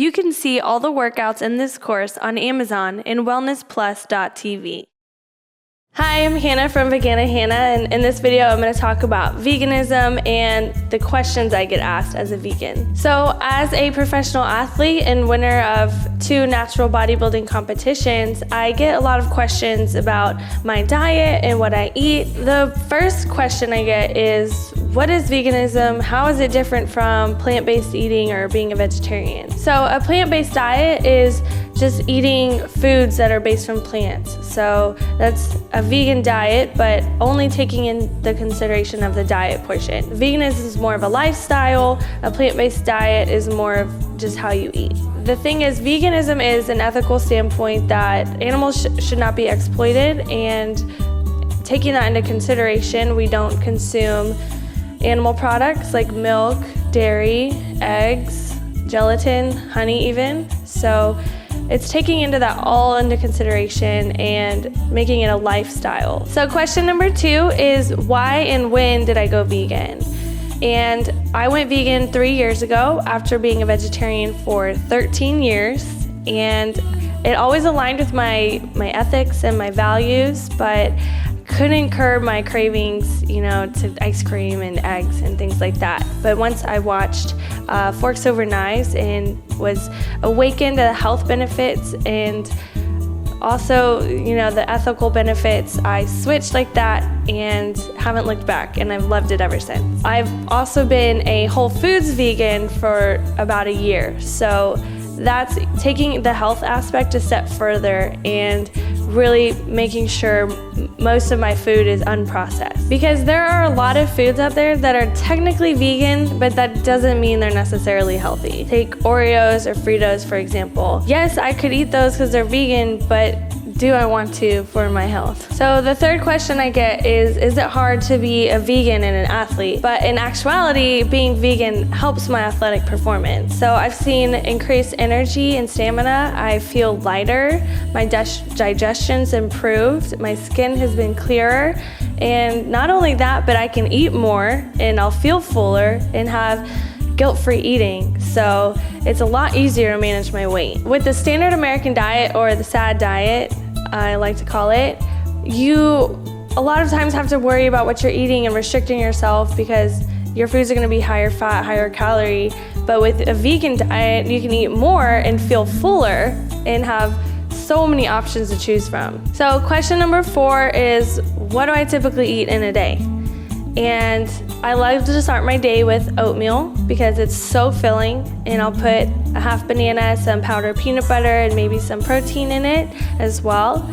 You can see all the workouts in this course on Amazon and wellnessplus.tv. Hi, I'm Hannah from Veganism, and in this video I'm going to talk about veganism and the questions I get asked as a vegan. So as a professional athlete and winner of 2 natural bodybuilding competitions, I get a lot of questions about my diet and what I eat. The first question I get is, what is veganism? How is it different from plant-based eating or being a vegetarian? So a plant-based diet is just eating foods that are based from plants. So that's a vegan diet, but only taking in the consideration of the diet portion. Veganism is more of a lifestyle. A plant-based diet is more of just how you eat. The thing is, veganism is an ethical standpoint that animals should not be exploited, and taking that into consideration, we don't consume animal products like milk, dairy, eggs, gelatin, honey even. So it's taking into that all into consideration and making it a lifestyle. So question number 2 is, why and when did I go vegan? And I went vegan 3 years ago after being a vegetarian for 13 years. And it always aligned with my ethics and my values, but couldn't curb my cravings, to ice cream and eggs and things like that. But once I watched Forks Over Knives and was awakened to the health benefits and also, the ethical benefits, I switched like that and haven't looked back, and I've loved it ever since. I've also been a Whole Foods vegan for about a year, so that's taking the health aspect a step further and really making sure most of my food is unprocessed. Because there are a lot of foods out there that are technically vegan, but that doesn't mean they're necessarily healthy. Take Oreos or Fritos, for example. Yes, I could eat those because they're vegan, but do I want to for my health? So the third question I get is it hard to be a vegan and an athlete? But in actuality, being vegan helps my athletic performance. So I've seen increased energy and stamina. I feel lighter. My digestion's improved. My skin has been clearer. And not only that, but I can eat more and I'll feel fuller and have guilt-free eating. So it's a lot easier to manage my weight. With the standard American diet, or the SAD diet, I like to call it, you a lot of times have to worry about what you're eating and restricting yourself because your foods are going to be higher fat, higher calorie. But with a vegan diet, you can eat more and feel fuller and have so many options to choose from. So question number 4 is, what do I typically eat in a day? And I love to start my day with oatmeal because it's so filling, and I'll put a half banana, some powdered peanut butter, and maybe some protein in it as well.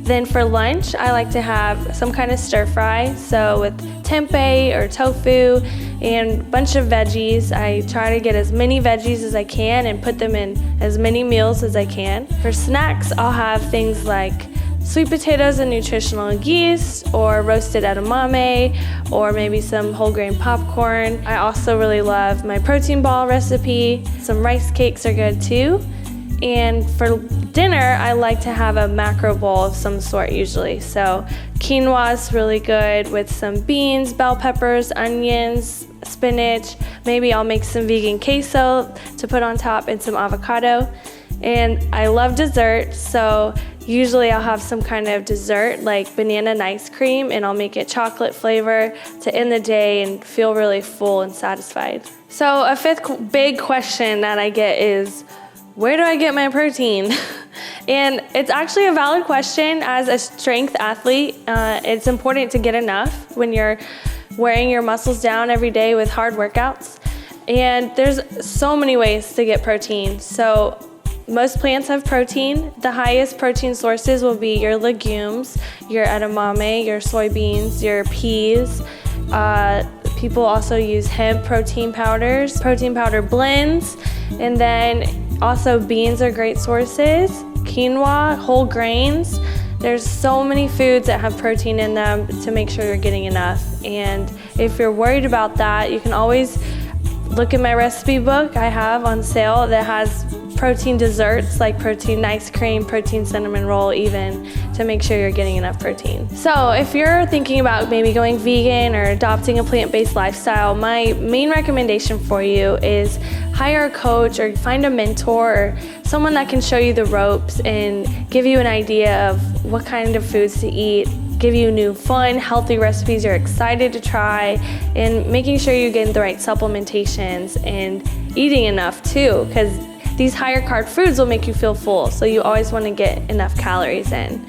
Then for lunch, I like to have some kind of stir fry, so with tempeh or tofu and a bunch of veggies. I try to get as many veggies as I can and put them in as many meals as I can. For snacks, I'll have things like sweet potatoes and nutritional yeast, or roasted edamame, or maybe some whole grain popcorn. I also really love my protein ball recipe. Some rice cakes are good too. And for dinner, I like to have a macro bowl of some sort usually. So quinoa is really good with some beans, bell peppers, onions, spinach. Maybe I'll make some vegan queso to put on top and some avocado. And I love dessert, so usually I'll have some kind of dessert like banana and ice cream, and I'll make it chocolate flavor to end the day and feel really full and satisfied. So a 5th big question that I get is, where do I get my protein? And it's actually a valid question. As a strength athlete, it's important to get enough when you're wearing your muscles down every day with hard workouts. And there's so many ways to get protein. So most plants have protein. The highest protein sources will be your legumes, your edamame, your soybeans, your peas. People also use hemp protein powders, protein powder blends, and then also beans are great sources, quinoa, whole grains. There's so many foods that have protein in them to make sure you're getting enough. And if you're worried about that, you can always look at my recipe book I have on sale that has protein desserts like protein ice cream, protein cinnamon roll even, to make sure you're getting enough protein. So if you're thinking about maybe going vegan or adopting a plant-based lifestyle, my main recommendation for you is hire a coach or find a mentor or someone that can show you the ropes and give you an idea of what kind of foods to eat, give you new fun, healthy recipes you're excited to try, and making sure you get the right supplementations and eating enough too, because these higher carb foods will make you feel full, so you always want to get enough calories in.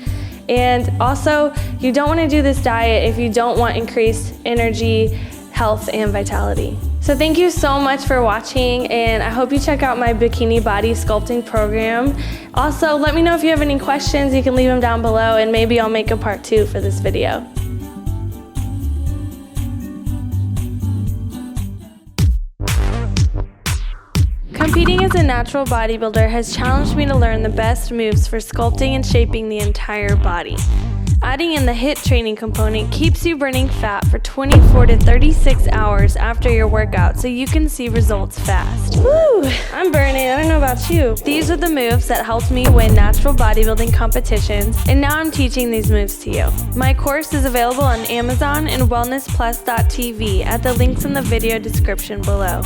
And also, you don't want to do this diet if you don't want increased energy, health, and vitality. So thank you so much for watching, and I hope you check out my Bikini Body Sculpting program. Also, let me know if you have any questions. You can leave them down below, and maybe I'll make a part 2 for this video. Competing as a natural bodybuilder has challenged me to learn the best moves for sculpting and shaping the entire body. Adding in the HIIT training component keeps you burning fat for 24 to 36 hours after your workout so you can see results fast. Woo! I'm burning, I don't know about you. These are the moves that helped me win natural bodybuilding competitions, and now I'm teaching these moves to you. My course is available on Amazon and wellnessplus.tv at the links in the video description below.